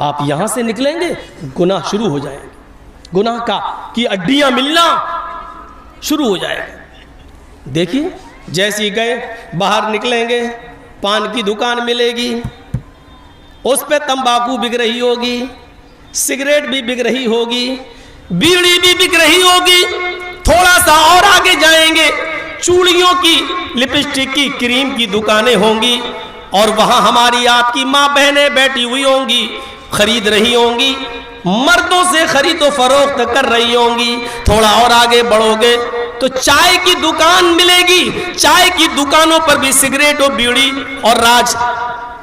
آپ یہاں سے نکلیں گے گناہ شروع ہو جائیں گے، گناہ کی اڈیاں ملنا شروع ہو جائے گا۔ دیکھیے جیسے ہی گئے باہر نکلیں گے، پان کی دکان ملے گی، اس پہ تمباکو بک رہی ہوگی، سگریٹ بھی بک رہی ہوگی، بیڑی بھی بک رہی ہوگی۔ تھوڑا سا اور آگے جائیں گے، چوڑیوں کی، لپسٹک کی، کریم کی دکانیں ہوں گی، اور وہاں ہماری آپ کی ماں بہنیں بیٹھی ہوئی ہوں گی، خرید رہی ہوں گی، مردوں سے خرید و فروخت کر رہی ہوں گی۔ تھوڑا اور آگے بڑھو گے تو چائے کی دکان ملے گی، چائے کی دکانوں پر بھی سگریٹ اور بیڑی اور راج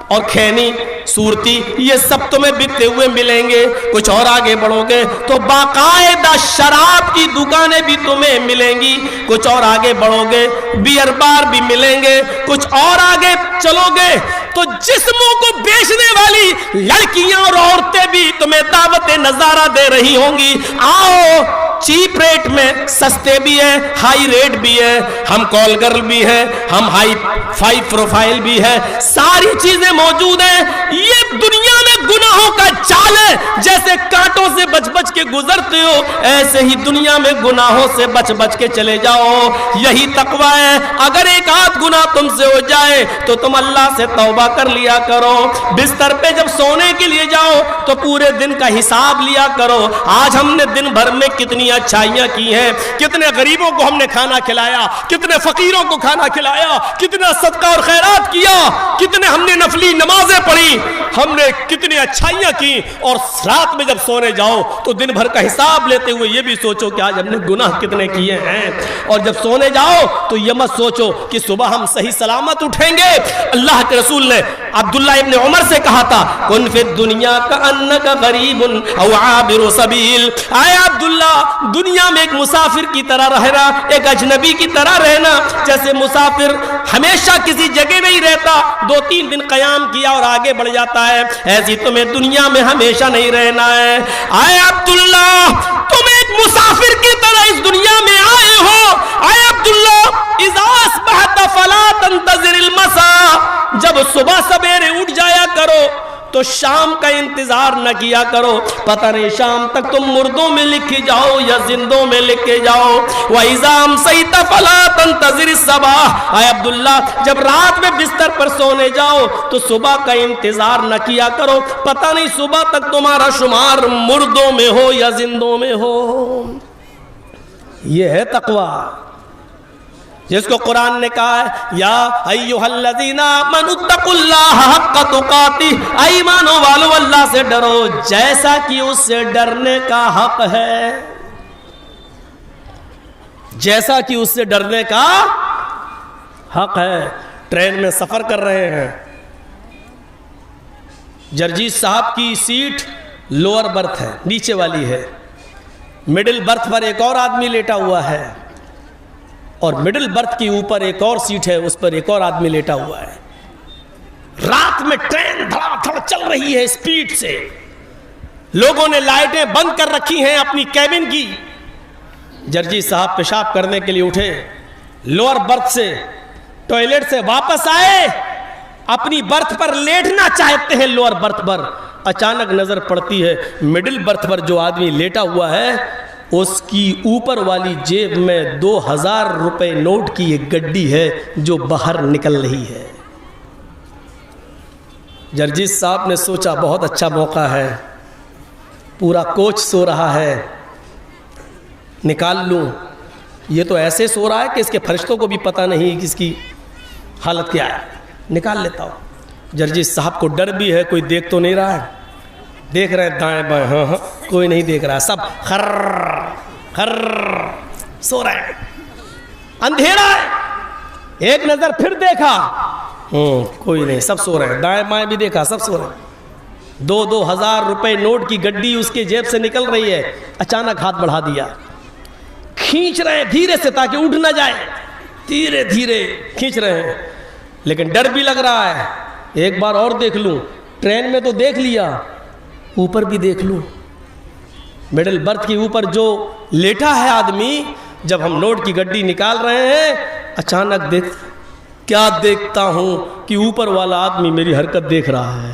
اور کھینی، صورتی، یہ سب تمہیں بکتے ہوئے ملیں گے۔ کچھ اور آگے بڑھو گے تو باقاعدہ شراب کی دکانیں بھی تمہیں ملیں گی۔ کچھ اور آگے بڑھو گے بیئر بار بھی ملیں گے۔ کچھ اور آگے چلو گے تو جسموں کو بیچنے والی لڑکیاں اور عورتیں بھی تمہیں دعوت نظارہ دے رہی ہوں گی، آؤ چیپ ریٹ میں، سستے بھی ہیں، ہائی ریٹ بھی ہے، ہم کال گرل بھی ہیں، ہم ہائی فائی پروفائل بھی ہے، ساری چیزیں موجود ہیں۔ یہ دنیا میں گناہوں کا جال ہے، جیسے کانٹوں سے بچ بچ کے گزرتے ہو ایسے ہی دنیا میں گناہوں سے بچ بچ کے چلے جاؤ، یہی تقویٰ ہے۔ اگر ایک آدھ گناہ تم سے ہو جائے تو تم اللہ سے توبہ کر لیا کرو۔ بستر پہ جب سونے کے لیے جاؤ تو پورے دن کا حساب لیا کرو، آج ہم نے دن بھر میں کتنی اچھائیاں کی ہیں، کتنے غریبوں کو ہم نے کھانا کھلایا، کتنے فقیروں کو کھانا کھلایا، کتنا صدقہ اور خیرات کیا، کتنے ہم نے نفلی نمازیں پڑھی، ہم نے کتنی اچھائیاں کی۔ اور رات میں جب سونے جاؤ تو دن بھر کا حساب لیتے ہوئے یہ بھی سوچو کہ آج ہم نے گناہ کتنے کیے ہیں، اور جب سونے جاؤ تو یہ مت سوچو کہ صبح ہم صحیح سلامت اٹھیں گے۔ اللہ کے رسول نے عبداللہ ابن عمر سے کہا تھا کن فی الدنیا کأنک غریب او عابر سبیل، اے عبداللہ دنیا میں ایک مسافر کی طرح رہنا، ایک اجنبی کی طرح رہنا۔ جیسے مسافر ہمیشہ کسی جگہ نہیں رہتا، 2-3 دن قیام کیا اور آگے بڑھ جاتا ہے، ایسی تمہیں دنیا میں ہمیشہ نہیں رہنا ہے۔ اے عبداللہ تم ایک مسافر کی طرح اس دنیا میں آئے ہو۔ اے عبداللہ اذا اصبحت فلا تنتظر المساء، جب صبح سویرے اٹھ جایا کرو تو شام کا انتظار نہ کیا کرو، پتہ نہیں شام تک تم مردوں میں لکھے جاؤ یا زندوں میں لکھے جاؤ۔ وَإِذَا أَمْسَيْتَ فَلَا تَنْتَظِرِ الصَّبَاحَ، اے عبداللہ جب رات میں بستر پر سونے جاؤ تو صبح کا انتظار نہ کیا کرو، پتہ نہیں صبح تک تمہارا شمار مردوں میں ہو یا زندوں میں ہو۔ یہ ہے تقویٰ، جس کو قرآن نے کہا ہے یا ایھا الذین آمنوا اتقوا اللہ حق تقاتہ، اے ایمانو والو اللہ سے ڈرو جیسا کہ اس سے ڈرنے کا حق ہے، جیسا کہ اس سے ڈرنے کا حق ہے۔ ٹرین میں سفر کر رہے ہیں، جرجیت صاحب کی سیٹ لوور برتھ ہے، نیچے والی ہے، مڈل برتھ پر ایک اور آدمی لیٹا ہوا ہے، اور مڈل برتھ کے اوپر ایک اور سیٹ ہے، اس پر ایک اور آدمی لیٹا ہوا ہے۔ رات میں ٹرین دھڑا دھڑ چل رہی ہے اسپیڈ سے، لوگوں نے لائٹیں بند کر رکھی ہیں اپنی کیبن کی۔ جرجیت صاحب پیشاب کرنے کے لیے اٹھے، لوور برتھ سے ٹوائلٹ سے واپس آئے، اپنی برتھ پر لیٹنا چاہتے ہیں لوور برتھ پر، اچانک نظر پڑتی ہے مڈل برتھ پر جو آدمی لیٹا ہوا ہے اس کی اوپر والی جیب میں 2000 روپے نوٹ کی ایک گڈی ہے جو باہر نکل رہی ہے۔ جرجیت صاحب نے سوچا بہت اچھا موقع ہے، پورا کوچ سو رہا ہے، نکال لوں، یہ تو ایسے سو رہا ہے کہ اس کے فرشتوں کو بھی پتہ نہیں کہ اس کی حالت کیا ہے، نکال لیتا ہوں۔ جرجیت صاحب کو ڈر بھی ہے، کوئی دیکھ تو نہیں رہا ہے، دیکھ رہے ہیں دائیں بائیں، ہاں ہاں کوئی نہیں دیکھ رہا، سب خر خر سو رہے ہیں، اندھیرا ہے۔ ایک نظر پھر دیکھا، کوئی نہیں، سب سو رہے ہیں، دائیں بائیں بھی دیکھا، سب سو رہے ہیں۔ 2000 روپے نوٹ کی گڈی اس کے جیب سے نکل رہی ہے، اچانک ہاتھ بڑھا دیا، کھینچ رہے ہیں دھیرے سے تاکہ اٹھ نہ جائے، دھیرے دھیرے کھینچ رہے ہیں، لیکن ڈر بھی لگ رہا ہے، ایک بار اور دیکھ لوں، ٹرین میں تو دیکھ لیا، اوپر بھی دیکھ لوں۔ مڈل برتھ کے اوپر جو لیٹا ہے آدمی، جب ہم نوٹ کی گڈی نکال رہے ہیں اچانک کیا دیکھتا ہوں کہ اوپر والا آدمی میری حرکت دیکھ رہا ہے،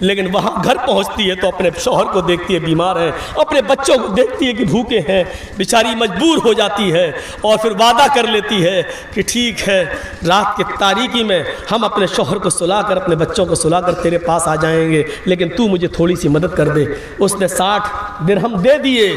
لیکن وہاں گھر پہنچتی ہے تو اپنے شوہر کو دیکھتی ہے بیمار ہے، اپنے بچوں کو دیکھتی ہے کہ بھوکے ہیں، بیچاری مجبور ہو جاتی ہے اور پھر وعدہ کر لیتی ہے کہ ٹھیک ہے رات کی تاریکی میں ہم اپنے شوہر کو سلا کر اپنے بچوں کو سلا کر تیرے پاس آ جائیں گے، لیکن تو مجھے تھوڑی سی مدد کر دے۔ اس نے 60 درہم دے دیے،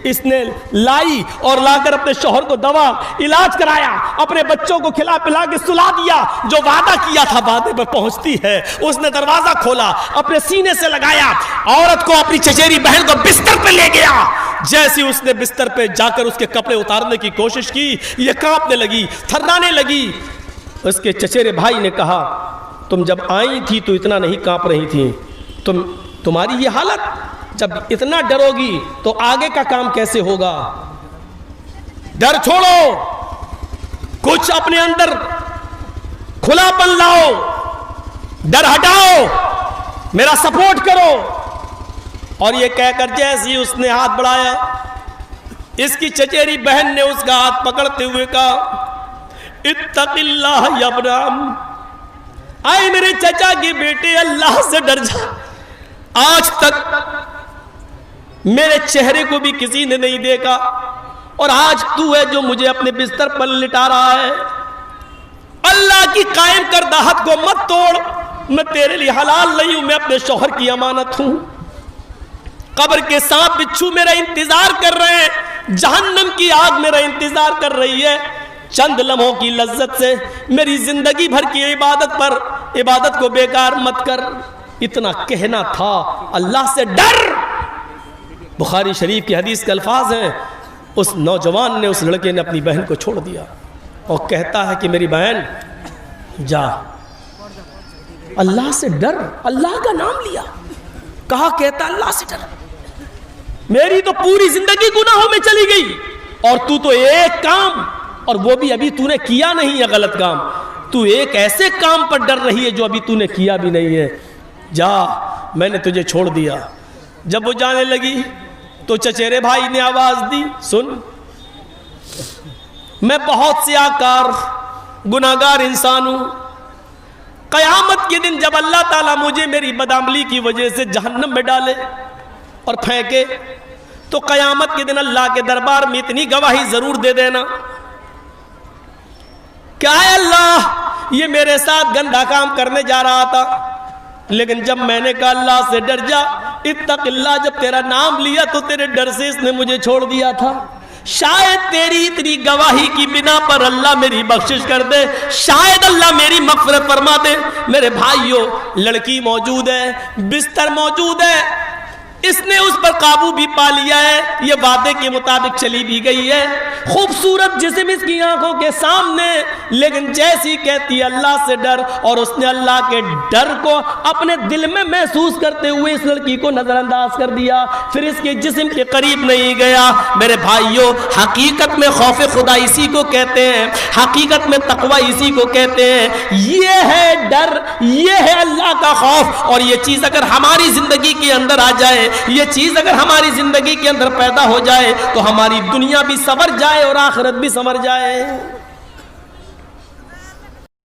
اس نے لائی اور لا کر اپنے شوہر کو دوا علاج کرایا، اپنے بچوں کو کھلا پلا کے سلا دیا، جو وعدہ کیا تھا وعدے پر پہنچتی ہے۔ اس نے دروازہ کھولا، اپنے سینے سے لگایا، عورت کو اپنی چچیری بہن کو بستر پہ لے گیا۔ جیسے اس نے بستر پہ جا کر اس کے کپڑے اتارنے کی کوشش کی، یہ کانپنے لگی، تھررانے لگی۔ اس کے چچیرے بھائی نے کہا تم جب آئی تھی تو اتنا نہیں کانپ رہی تھی، تمہاری یہ حالت، جب اتنا ڈرو گی تو آگے کا کام کیسے ہوگا؟ ڈر چھوڑو، کچھ اپنے اندر کھلا پن لاؤ، ڈر ہٹاؤ، میرا سپورٹ کرو۔ اور یہ کہہ کر جیسے ہی اس نے ہاتھ بڑھایا، اس کی چچیری بہن نے اس کا ہاتھ پکڑتے ہوئے کہا اتق اللہ یا ابراہیم، آئے میرے چچا کے بیٹے اللہ سے ڈر جا، آج تک میرے چہرے کو بھی کسی نے نہیں دیکھا اور آج تو ہے جو مجھے اپنے بستر پر لٹا رہا ہے۔ اللہ کی قائم کردہ حد کو مت توڑ، میں تیرے لیے حلال نہیں ہوں، میں اپنے شوہر کی امانت ہوں۔ قبر کے سانپ بچھو میرا انتظار کر رہے ہیں، جہنم کی آگ میرا انتظار کر رہی ہے۔ چند لمحوں کی لذت سے میری زندگی بھر کی عبادت کو بیکار مت کر۔ اتنا کہنا تھا، اللہ سے ڈر۔ بخاری شریف کی حدیث کے الفاظ ہیں، اس نوجوان نے، اس لڑکے نے اپنی بہن کو چھوڑ دیا اور کہتا ہے کہ میری بہن جا، اللہ سے ڈر، اللہ کا نام لیا، کہا کہتا اللہ سے ڈر۔ میری تو پوری زندگی گناہوں میں چلی گئی اور تو ایک کام، اور وہ بھی ابھی تو نے کیا نہیں ہے غلط کام، تو ایک ایسے کام پر ڈر رہی ہے جو ابھی تو نے کیا بھی نہیں ہے، جا میں نے تجھے چھوڑ دیا۔ جب وہ جانے لگی تو چچیرے بھائی نے آواز دی، سن میں بہت سیاہکار گناہگار انسان ہوں، قیامت کے دن جب اللہ تعالیٰ مجھے میری بدعملی کی وجہ سے جہنم میں ڈالے اور پھینکے تو قیامت کے دن اللہ کے دربار میں اتنی گواہی ضرور دے دینا کہ اے اللہ یہ میرے ساتھ گندا کام کرنے جا رہا تھا، لیکن جب میں نے کہا اللہ سے ڈر جا، اتق اللہ، جب تیرا نام لیا تو تیرے ڈر سے اس نے مجھے چھوڑ دیا تھا۔ شاید تیری اتنی گواہی کی بنا پر اللہ میری بخشش کر دے، شاید اللہ میری مغفرت فرما دے۔ میرے بھائیو، لڑکی موجود ہے، بستر موجود ہے، اس نے اس پر قابو بھی پا لیا ہے، یہ وعدے کے مطابق چلی بھی گئی ہے، خوبصورت جسم اس کی آنکھوں کے سامنے، لیکن جیسی کہتی ہے اللہ سے ڈر، اور اس نے اللہ کے ڈر کو اپنے دل میں محسوس کرتے ہوئے اس لڑکی کو نظر انداز کر دیا، پھر اس کے جسم کے قریب نہیں گیا۔ میرے بھائیوں، حقیقت میں خوف خدا اسی کو کہتے ہیں، حقیقت میں تقوی اسی کو کہتے ہیں، یہ ہے ڈر، یہ ہے اللہ کا خوف۔ اور یہ چیز اگر ہماری زندگی کے اندر آ جائے، یہ چیز اگر ہماری زندگی کے اندر پیدا ہو جائے تو ہماری دنیا بھی سنور جائے اور آخرت بھی سنور جائے۔